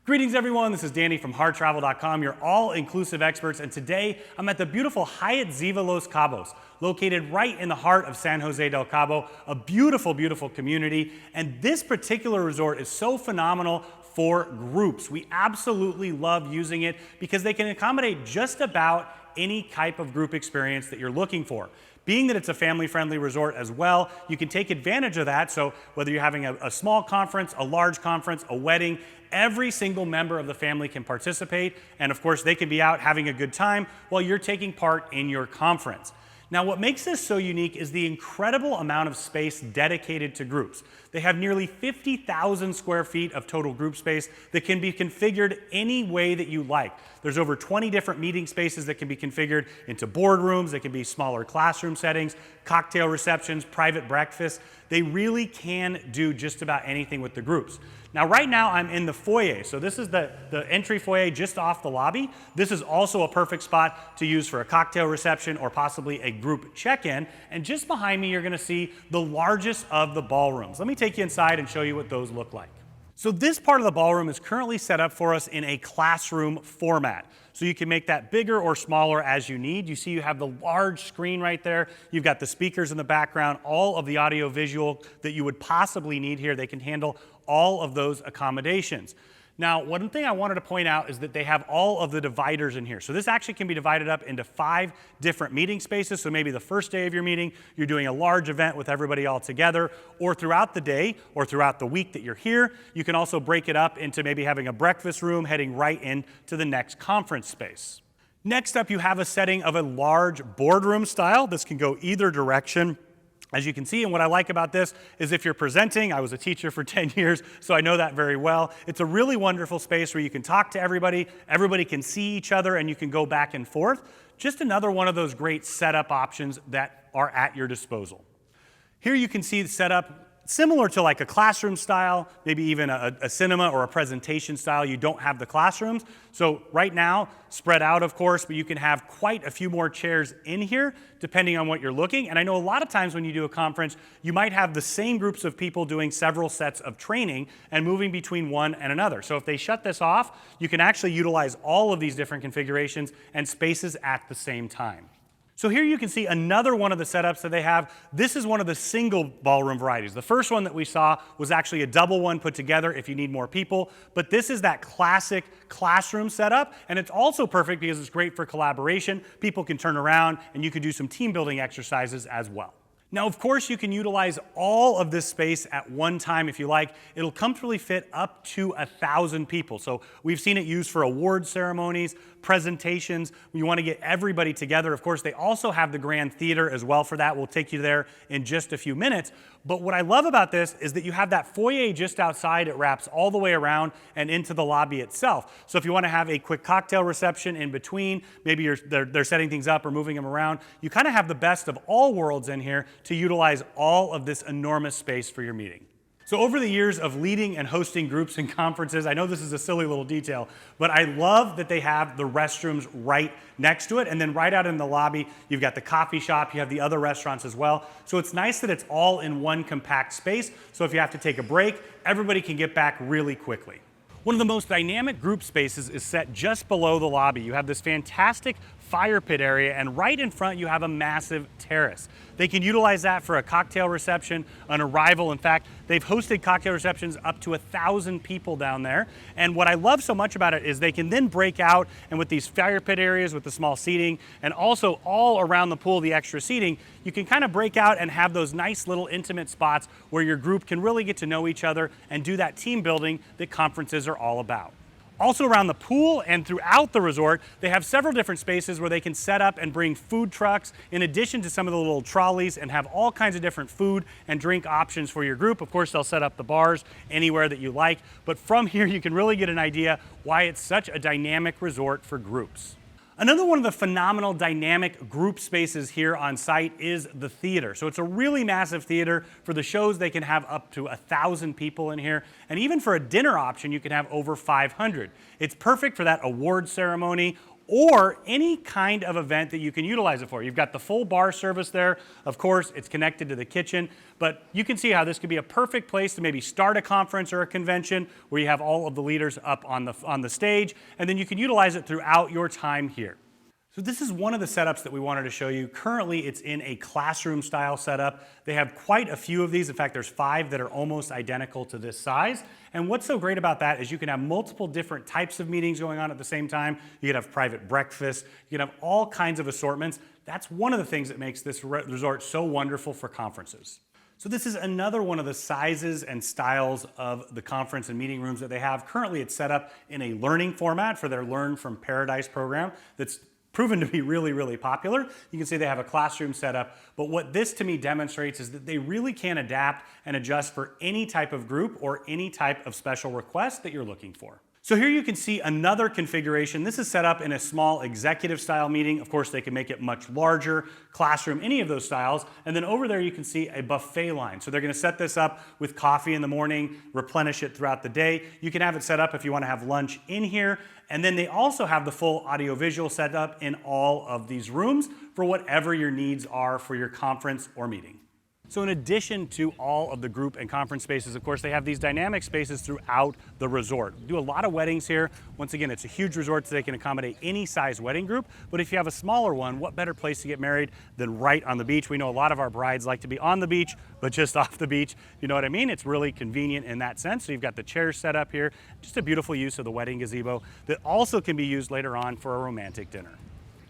Greetings everyone, this is Danny from HarrTravel.com, your all-inclusive experts, and today I'm at the beautiful Hyatt Ziva Los Cabos, located right in the heart of San Jose del Cabo, a beautiful, beautiful community, and this particular resort is so phenomenal for groups. We absolutely love using it because they can accommodate just about any type of group experience that you're looking for. Being that it's a family-friendly resort as well, you can take advantage of that. So whether you're having a small conference, a large conference, a wedding, every single member of the family can participate. And of course, they can be out having a good time while you're taking part in your conference. Now, what makes this so unique is the incredible amount of space dedicated to groups. They have nearly 50,000 square feet of total group space that can be configured any way that you like. There's over 20 different meeting spaces that can be configured into boardrooms, they can be smaller classroom settings, cocktail receptions, private breakfasts. They really can do just about anything with the groups. Now, right now I'm in the foyer. So this is the entry foyer just off the lobby. This is also a perfect spot to use for a cocktail reception or possibly a group check-in. And just behind me, you're gonna see the largest of the ballrooms. Let me take you inside and show you what those look like. So this part of the ballroom is currently set up for us in a classroom format. So you can make that bigger or smaller as you need. You see you have the large screen right there. You've got the speakers in the background, all of the audio visual that you would possibly need here. They can handle all of those accommodations. Now, one thing I wanted to point out is that they have all of the dividers in here. So this actually can be divided up into 5 different meeting spaces. So maybe the first day of your meeting, you're doing a large event with everybody all together, or throughout the day or throughout the week that you're here, you can also break it up into maybe having a breakfast room heading right into the next conference space. Next up, you have a setting of a large boardroom style. This can go either direction, as you can see, and what I like about this is if you're presenting, I was a teacher for 10 years, so I know that very well. It's a really wonderful space where you can talk to everybody can see each other, and you can go back and forth. Just another one of those great setup options that are at your disposal. Here you can see the setup similar to like a classroom style, maybe even a cinema or a presentation style. You don't have the classrooms. So right now, spread out of course, but you can have quite a few more chairs in here depending on what you're looking. And I know a lot of times when you do a conference, you might have the same groups of people doing several sets of training and moving between one and another. So if they shut this off, you can actually utilize all of these different configurations and spaces at the same time. So here you can see another one of the setups that they have. This is one of the single ballroom varieties. The first one that we saw was actually a double one put together if you need more people, but this is that classic classroom setup, and it's also perfect because it's great for collaboration. People can turn around and you can do some team building exercises as well. Now, of course, you can utilize all of this space at one time if you like. It'll comfortably fit up to 1,000 people. So we've seen it used for award ceremonies, presentations. You want to get everybody together. Of course, they also have the Grand Theater as well for that. We'll take you there in just a few minutes. But what I love about this is that you have that foyer just outside. It wraps all the way around and into the lobby itself. So if you want to have a quick cocktail reception in between, maybe they're setting things up or moving them around, you kind of have the best of all worlds in here to utilize all of this enormous space for your meeting. So over the years of leading and hosting groups and conferences, I know this is a silly little detail, but I love that they have the restrooms right next to it, and then right out in the lobby, you've got the coffee shop, you have the other restaurants as well. So it's nice that it's all in one compact space, so if you have to take a break, everybody can get back really quickly. One of the most dynamic group spaces is set just below the lobby. You have this fantastic fire pit area, and right in front you have a massive terrace. They can utilize that for a cocktail reception, an arrival. In fact, they've hosted cocktail receptions up to 1,000 people down there. And what I love so much about it is they can then break out, and with these fire pit areas with the small seating, and also all around the pool, the extra seating, you can kind of break out and have those nice little intimate spots where your group can really get to know each other and do that team building that conferences are all about. Also around the pool and throughout the resort, they have several different spaces where they can set up and bring food trucks in addition to some of the little trolleys and have all kinds of different food and drink options for your group. Of course, they'll set up the bars anywhere that you like, but from here you can really get an idea why it's such a dynamic resort for groups. Another one of the phenomenal dynamic group spaces here on site is the theater. So it's a really massive theater. For the shows, they can have up to 1,000 people in here. And even for a dinner option, you can have over 500. It's perfect for that award ceremony or any kind of event that you can utilize it for. You've got the full bar service there. Of course, it's connected to the kitchen, but you can see how this could be a perfect place to maybe start a conference or a convention where you have all of the leaders up on the stage, and then you can utilize it throughout your time here. So this is one of the setups that we wanted to show you. Currently, it's in a classroom style setup. They have quite a few of these. In fact, there's 5 that are almost identical to this size. And what's so great about that is you can have multiple different types of meetings going on at the same time. You can have private breakfast. You can have all kinds of assortments. That's one of the things that makes this resort so wonderful for conferences. So this is another one of the sizes and styles of the conference and meeting rooms that they have. Currently, it's set up in a learning format for their Learn from Paradise program that's proven to be really, really popular. You can see they have a classroom setup, but what this to me demonstrates is that they really can adapt and adjust for any type of group or any type of special request that you're looking for. So here you can see another configuration. This is set up in a small executive style meeting. Of course, they can make it much larger, classroom, any of those styles. And then over there you can see a buffet line. So they're gonna set this up with coffee in the morning, replenish it throughout the day. You can have it set up if you wanna have lunch in here. And then they also have the full audiovisual setup in all of these rooms for whatever your needs are for your conference or meeting. So in addition to all of the group and conference spaces, of course, they have these dynamic spaces throughout the resort. We do a lot of weddings here. Once again, it's a huge resort, so they can accommodate any size wedding group. But if you have a smaller one, what better place to get married than right on the beach? We know a lot of our brides like to be on the beach, but just off the beach. You know what I mean? It's really convenient in that sense. So you've got the chairs set up here. Just a beautiful use of the wedding gazebo that also can be used later on for a romantic dinner.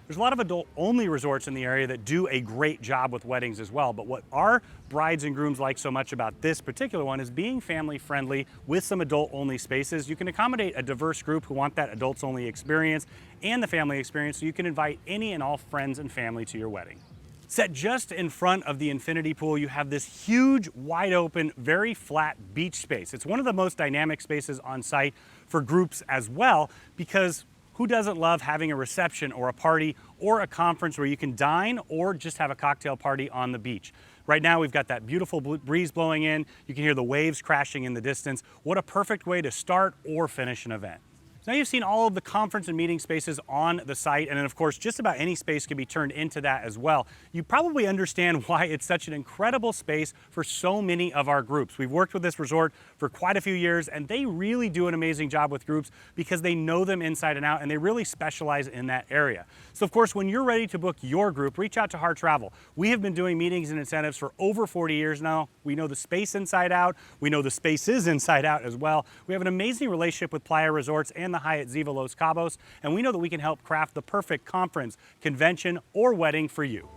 There's a lot of adult-only resorts in the area that do a great job with weddings as well, but what our brides and grooms like so much about this particular one is being family-friendly with some adult-only spaces. You can accommodate a diverse group who want that adults-only experience and the family experience, so you can invite any and all friends and family to your wedding. Set just in front of the infinity pool, you have this huge, wide open, very flat beach space. It's one of the most dynamic spaces on site for groups as well, because who doesn't love having a reception or a party or a conference where you can dine or just have a cocktail party on the beach? Right now we've got that beautiful breeze blowing in. You can hear the waves crashing in the distance. What a perfect way to start or finish an event. So now you've seen all of the conference and meeting spaces on the site, and then of course just about any space can be turned into that as well. You probably understand why it's such an incredible space for so many of our groups. We've worked with this resort for quite a few years, and they really do an amazing job with groups because they know them inside and out, and they really specialize in that area. So of course, when you're ready to book your group, reach out to Harr Travel. We have been doing meetings and incentives for over 40 years now. We know the space inside out. We know the spaces inside out as well. We have an amazing relationship with Playa Resorts and the Hyatt Ziva Los Cabos, and we know that we can help craft the perfect conference, convention, or wedding for you.